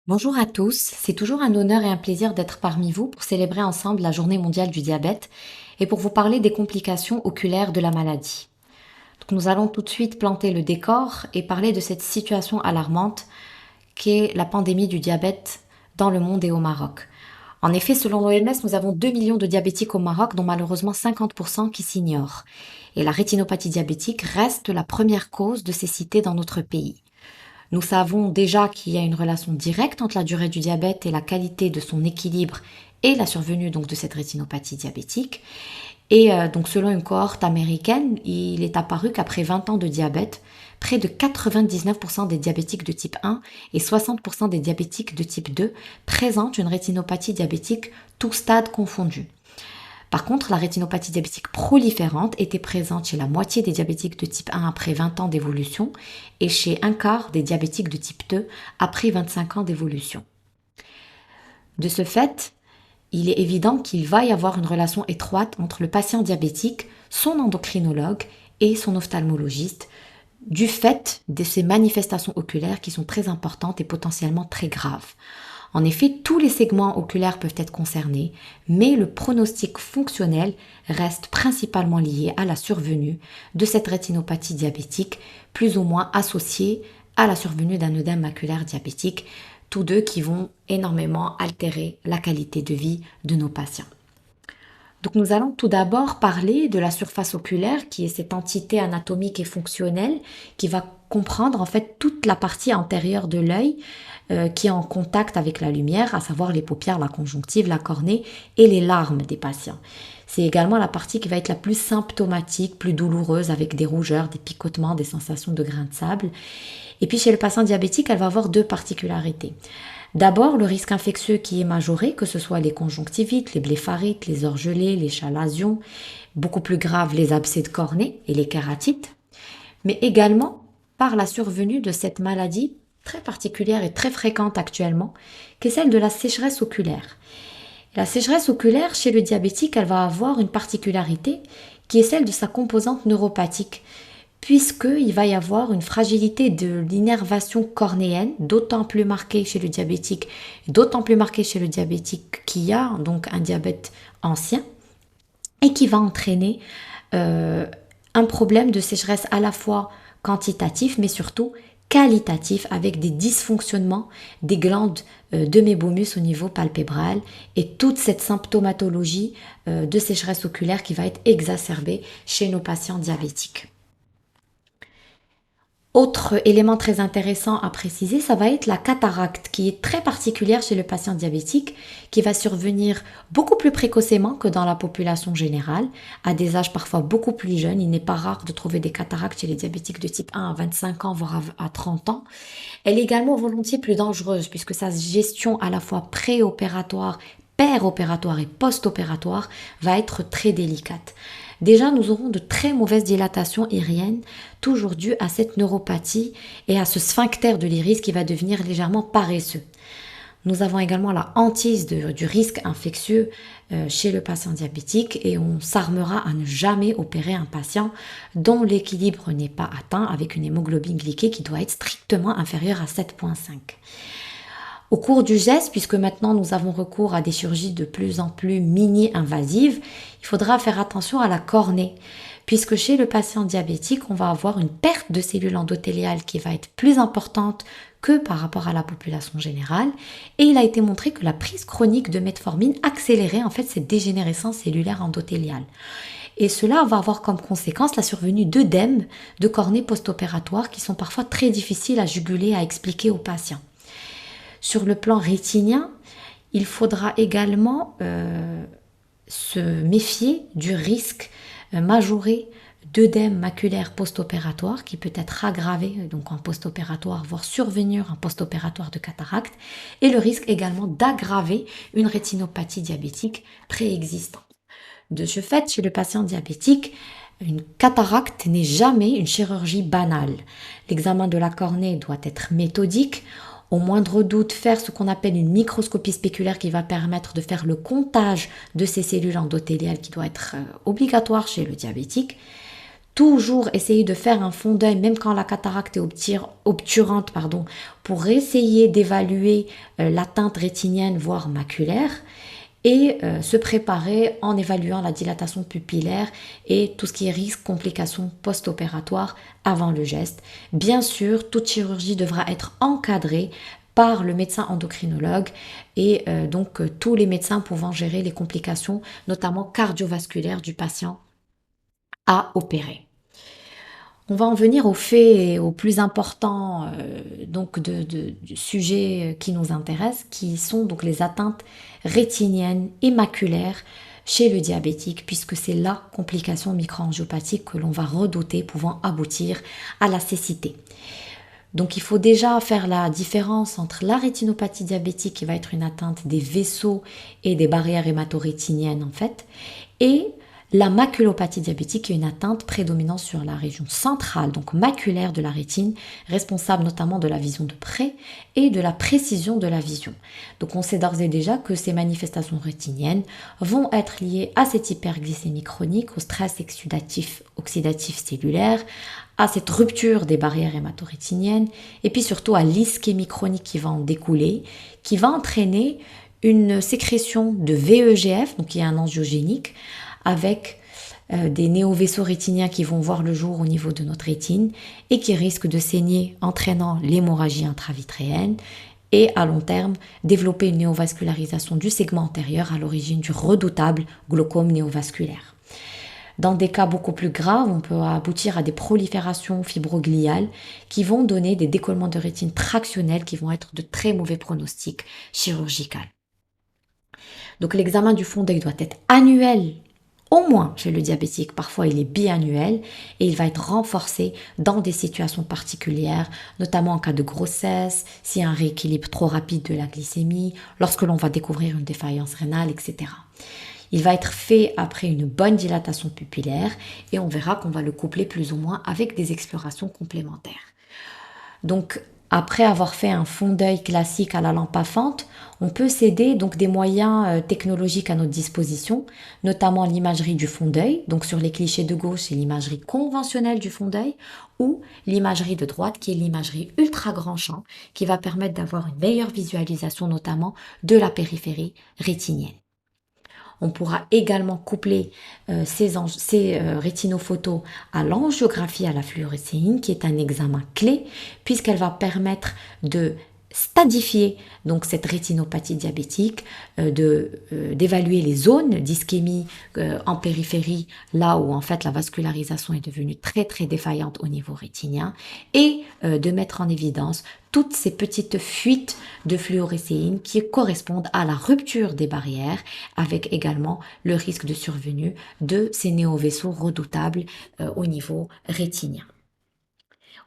Bonjour à tous, c'est toujours un honneur et un plaisir d'être parmi vous pour célébrer ensemble la Journée mondiale du diabète et pour vous parler des complications oculaires de la maladie. Donc nous allons tout de suite planter le décor et parler de cette situation alarmante qu'est la pandémie du diabète dans le monde et au Maroc. En effet, selon l'OMS, nous avons 2 millions de diabétiques au Maroc, dont malheureusement 50% qui s'ignorent. Et la rétinopathie diabétique reste la première cause de cécité dans notre pays. Nous savons déjà qu'il y a une relation directe entre la durée du diabète et la qualité de son équilibre et la survenue donc de cette rétinopathie diabétique. Et donc selon une cohorte américaine, il est apparu qu'après 20 ans de diabète, près de 99% des diabétiques de type 1 et 60% des diabétiques de type 2 présentent une rétinopathie diabétique tous stades confondus. Par contre, la rétinopathie diabétique proliférante était présente chez la moitié des diabétiques de type 1 après 20 ans d'évolution et chez un quart des diabétiques de type 2 après 25 ans d'évolution. De ce fait, il est évident qu'il va y avoir une relation étroite entre le patient diabétique, son endocrinologue et son ophtalmologiste, du fait de ces manifestations oculaires qui sont très importantes et potentiellement très graves. En effet, tous les segments oculaires peuvent être concernés, mais le pronostic fonctionnel reste principalement lié à la survenue de cette rétinopathie diabétique, plus ou moins associée à la survenue d'un œdème maculaire diabétique, tous deux qui vont énormément altérer la qualité de vie de nos patients. Donc nous allons tout d'abord parler de la surface oculaire, qui est cette entité anatomique et fonctionnelle qui va comprendre en fait toute la partie antérieure de l'œil qui est en contact avec la lumière, à savoir les paupières, la conjonctive, la cornée et les larmes des patients. C'est également la partie qui va être la plus symptomatique, plus douloureuse, avec des rougeurs, des picotements, des sensations de grains de sable. Et puis chez le patient diabétique, elle va avoir deux particularités. D'abord, le risque infectieux qui est majoré, que ce soit les conjonctivites, les bléphaриtes, les orgelets, les chalazions, beaucoup plus grave les abcès de cornée et les kératites, mais également par la survenue de cette maladie très particulière et très fréquente actuellement, qui est celle de la sécheresse oculaire. La sécheresse oculaire chez le diabétique, elle va avoir une particularité qui est celle de sa composante neuropathique, puisqu'il va y avoir une fragilité de l'innervation cornéenne, d'autant plus marquée chez le diabétique, d'autant plus marquée chez le diabétique qui a donc un diabète ancien, et qui va entraîner un problème de sécheresse à la fois quantitatif, mais surtout qualitatif, avec des dysfonctionnements des glandes de mébomus au niveau palpébral et toute cette symptomatologie de sécheresse oculaire qui va être exacerbée chez nos patients diabétiques. Autre élément très intéressant à préciser, ça va être la cataracte qui est très particulière chez le patient diabétique, qui va survenir beaucoup plus précocement que dans la population générale, à des âges parfois beaucoup plus jeunes. Il n'est pas rare de trouver des cataractes chez les diabétiques de type 1 à 25 ans, voire à 30 ans. Elle est également volontiers plus dangereuse puisque sa gestion à la fois préopératoire, péropératoire et post-opératoire va être très délicate. Déjà, nous aurons de très mauvaises dilatations iriennes, toujours dues à cette neuropathie et à ce sphincter de l'iris qui va devenir légèrement paresseux. Nous avons également la hantise du risque infectieux chez le patient diabétique et on s'armera à ne jamais opérer un patient dont l'équilibre n'est pas atteint avec une hémoglobine glyquée qui doit être strictement inférieure à 7,5. Au cours du geste, puisque maintenant nous avons recours à des chirurgies de plus en plus mini-invasives, il faudra faire attention à la cornée, puisque chez le patient diabétique, on va avoir une perte de cellules endothéliales qui va être plus importante que par rapport à la population générale. Et il a été montré que la prise chronique de metformine accélérait en fait cette dégénérescence cellulaire endothéliale. Et cela va avoir comme conséquence la survenue d'œdèmes de cornée post-opératoire qui sont parfois très difficiles à juguler, à expliquer aux patients. Sur le plan rétinien, il faudra également se méfier du risque majoré d'œdème maculaire post-opératoire qui peut être aggravé donc en post-opératoire, voire survenir en post-opératoire de cataracte, et le risque également d'aggraver une rétinopathie diabétique préexistante. De ce fait, chez le patient diabétique, une cataracte n'est jamais une chirurgie banale. L'examen de la cornée doit être méthodique. Au moindre doute, faire ce qu'on appelle une microscopie spéculaire qui va permettre de faire le comptage de ces cellules endothéliales qui doit être obligatoire chez le diabétique. toujours essayer de faire un fond d'œil, même quand la cataracte est obturante, pardon, pour essayer d'évaluer l'atteinte rétinienne, voire maculaire, et se préparer en évaluant la dilatation pupillaire et tout ce qui est risque, complications post-opératoires avant le geste. Bien sûr, toute chirurgie devra être encadrée par le médecin endocrinologue et tous les médecins pouvant gérer les complications, notamment cardiovasculaires du patient à opérer. On va en venir au fait, au plus important du sujet qui nous intéresse, qui sont donc les atteintes rétiniennes et maculaires chez le diabétique, puisque c'est la complication microangiopathique que l'on va redouter pouvant aboutir à la cécité. Donc il faut déjà faire la différence entre la rétinopathie diabétique, qui va être une atteinte des vaisseaux et des barrières hémato-rétiniennes en fait, et la maculopathie diabétique, qui est une atteinte prédominante sur la région centrale, donc maculaire de la rétine, responsable notamment de la vision de près et de la précision de la vision. Donc on sait d'ores et déjà que ces manifestations rétiniennes vont être liées à cette hyperglycémie chronique, au stress oxydatif cellulaire, à cette rupture des barrières hémato-rétiniennes, et puis surtout à l'ischémie chronique qui va en découler, qui va entraîner une sécrétion de VEGF, donc qui est un angiogénique, avec des néovaisseaux rétiniens qui vont voir le jour au niveau de notre rétine et qui risquent de saigner, entraînant l'hémorragie intravitréenne et à long terme développer une néovascularisation du segment antérieur à l'origine du redoutable glaucome néovasculaire. Dans des cas beaucoup plus graves, on peut aboutir à des proliférations fibrogliales qui vont donner des décollements de rétine tractionnels qui vont être de très mauvais pronostics chirurgical. Donc l'examen du fond d'œil doit être annuel. Au moins chez le diabétique, parfois il est biannuel et il va être renforcé dans des situations particulières, notamment en cas de grossesse, s'il y a un rééquilibre trop rapide de la glycémie, lorsque l'on va découvrir une défaillance rénale, etc. Il va être fait après une bonne dilatation pupillaire et on verra qu'on va le coupler plus ou moins avec des explorations complémentaires. Donc, après avoir fait un fond d'œil classique à la lampe à fente, on peut s'aider donc des moyens technologiques à notre disposition, notamment l'imagerie du fond d'œil, donc sur les clichés de gauche, c'est l'imagerie conventionnelle du fond d'œil, ou l'imagerie de droite qui est l'imagerie ultra grand champ, qui va permettre d'avoir une meilleure visualisation notamment de la périphérie rétinienne. On pourra également coupler ces rétinophotos à l'angiographie à la fluorescéine, qui est un examen clé, puisqu'elle va permettre de stadifier donc cette rétinopathie diabétique, d'évaluer les zones d'ischémie en périphérie, là où en fait la vascularisation est devenue très très défaillante au niveau rétinien, et de mettre en évidence toutes ces petites fuites de fluorescéine qui correspondent à la rupture des barrières, avec également le risque de survenue de ces néovaisseaux redoutables au niveau rétinien.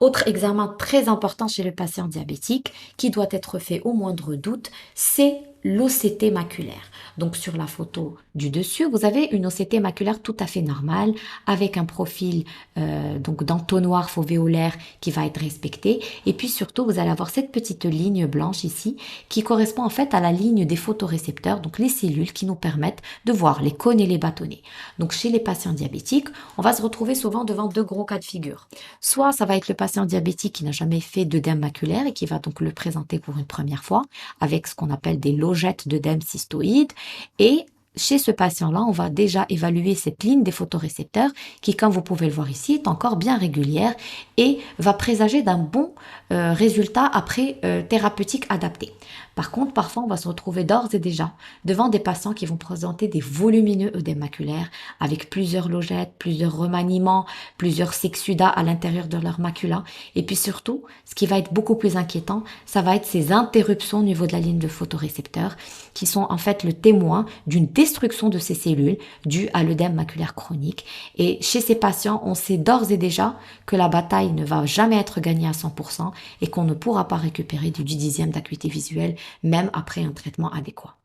Autre examen très important chez le patient diabétique qui doit être fait au moindre doute, c'est l'OCT maculaire. Donc sur la photo du dessus, vous avez une OCT maculaire tout à fait normale avec un profil d'entonnoir fovéolaire qui va être respecté. Et puis surtout, vous allez avoir cette petite ligne blanche ici qui correspond en fait à la ligne des photorécepteurs, donc les cellules qui nous permettent de voir les cônes et les bâtonnets. Donc chez les patients diabétiques, on va se retrouver souvent devant deux gros cas de figure. Soit ça va être le patient diabétique qui n'a jamais fait d'œdème maculaire et qui va donc le présenter pour une première fois avec ce qu'on appelle des logettes d'œdème cystoïde, et chez ce patient-là, on va déjà évaluer cette ligne des photorécepteurs qui, comme vous pouvez le voir ici, est encore bien régulière et va présager d'un bon résultat après thérapeutique adapté. Par contre, parfois, on va se retrouver d'ores et déjà devant des patients qui vont présenter des volumineux œdèmes maculaires avec plusieurs logettes, plusieurs remaniements, plusieurs sexudas à l'intérieur de leur macula. Et puis surtout, ce qui va être beaucoup plus inquiétant, ça va être ces interruptions au niveau de la ligne de photorécepteurs qui sont en fait le témoin d'une destruction de ces cellules due à l'œdème maculaire chronique. Et chez ces patients, on sait d'ores et déjà que la bataille ne va jamais être gagnée à 100% et qu'on ne pourra pas récupérer du 10e d'acuité visuelle même après un traitement adéquat.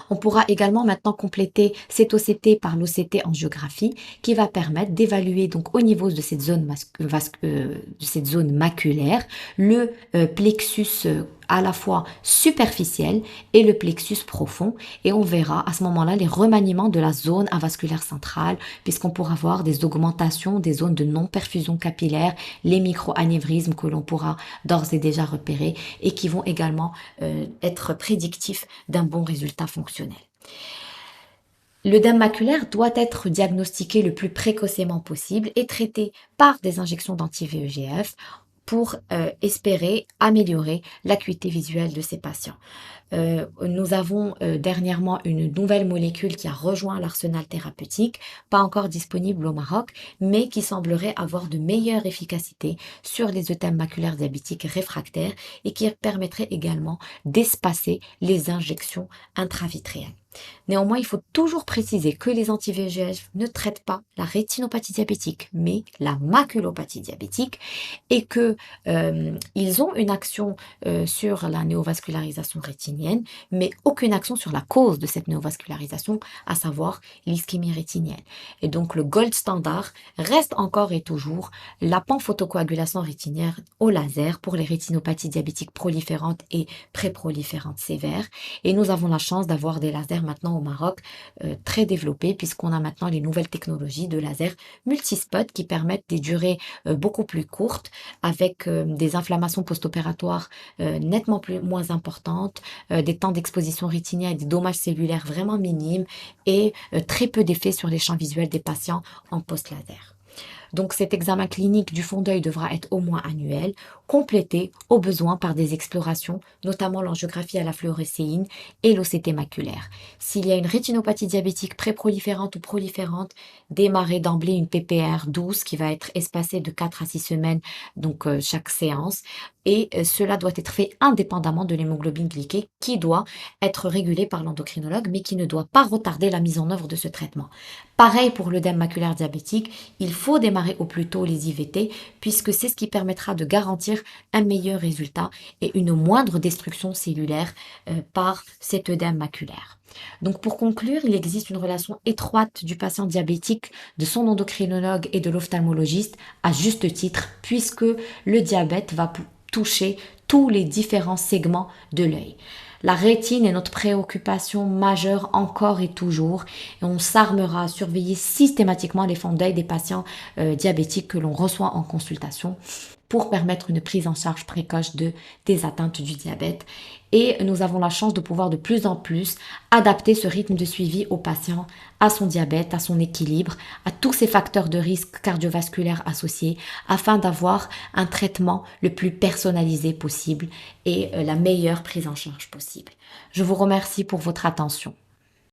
On pourra également maintenant compléter cet OCT par l'OCT angiographie qui va permettre d'évaluer donc au niveau de cette zone maculaire le plexus à la fois superficiel et le plexus profond. Et on verra à ce moment-là les remaniements de la zone avasculaire centrale, puisqu'on pourra voir des augmentations des zones de non-perfusion capillaire, les micro-anévrismes que l'on pourra d'ores et déjà repérer et qui vont également être prédictifs d'un bon résultat fonctionnel. L'œdème maculaire doit être diagnostiqué le plus précocement possible et traité par des injections d'anti-VEGF pour espérer améliorer l'acuité visuelle de ces patients. Nous avons dernièrement une nouvelle molécule qui a rejoint l'arsenal thérapeutique, pas encore disponible au Maroc, mais qui semblerait avoir de meilleures efficacités sur les œdèmes maculaires diabétiques réfractaires et qui permettrait également d'espacer les injections intravitréennes. Néanmoins, il faut toujours préciser que les anti-VEGF ne traitent pas la rétinopathie diabétique, mais la maculopathie diabétique, et que ils ont une action sur la néovascularisation rétinienne, mais aucune action sur la cause de cette néovascularisation, à savoir l'ischémie rétinienne. Et donc le gold standard reste encore et toujours la panphotocoagulation rétinière au laser pour les rétinopathies diabétiques proliférantes et préproliférantes sévères. Et nous avons la chance d'avoir des lasers maintenant au Maroc très développés, puisqu'on a maintenant les nouvelles technologies de laser multispot qui permettent des durées beaucoup plus courtes avec des inflammations post-opératoires nettement moins importantes, des temps d'exposition rétinienne et des dommages cellulaires vraiment minimes et très peu d'effets sur les champs visuels des patients en post-laser. Donc cet examen clinique du fond d'œil devra être au moins annuel, complété au besoin par des explorations, notamment l'angiographie à la fluorescéine et l'OCT maculaire. S'il y a une rétinopathie diabétique préproliférante ou proliférante, démarrer d'emblée une PPR douce qui va être espacée de 4 à 6 semaines, donc chaque séance. Et cela doit être fait indépendamment de l'hémoglobine glyquée qui doit être régulée par l'endocrinologue, mais qui ne doit pas retarder la mise en œuvre de ce traitement. Pareil pour l'œdème maculaire diabétique, il faut démarrer au plus tôt les IVT puisque c'est ce qui permettra de garantir un meilleur résultat et une moindre destruction cellulaire par cet œdème maculaire. Donc pour conclure, il existe une relation étroite du patient diabétique, de son endocrinologue et de l'ophtalmologiste à juste titre puisque le diabète va toucher tous les différents segments de l'œil. La rétine est notre préoccupation majeure encore et toujours et on s'armera à surveiller systématiquement les fonds d'œil des patients diabétiques que l'on reçoit en consultation pour permettre une prise en charge précoce des atteintes du diabète. Et nous avons la chance de pouvoir de plus en plus adapter ce rythme de suivi au patient, à son diabète, à son équilibre, à tous ces facteurs de risque cardiovasculaires associés, afin d'avoir un traitement le plus personnalisé possible et la meilleure prise en charge possible. Je vous remercie pour votre attention.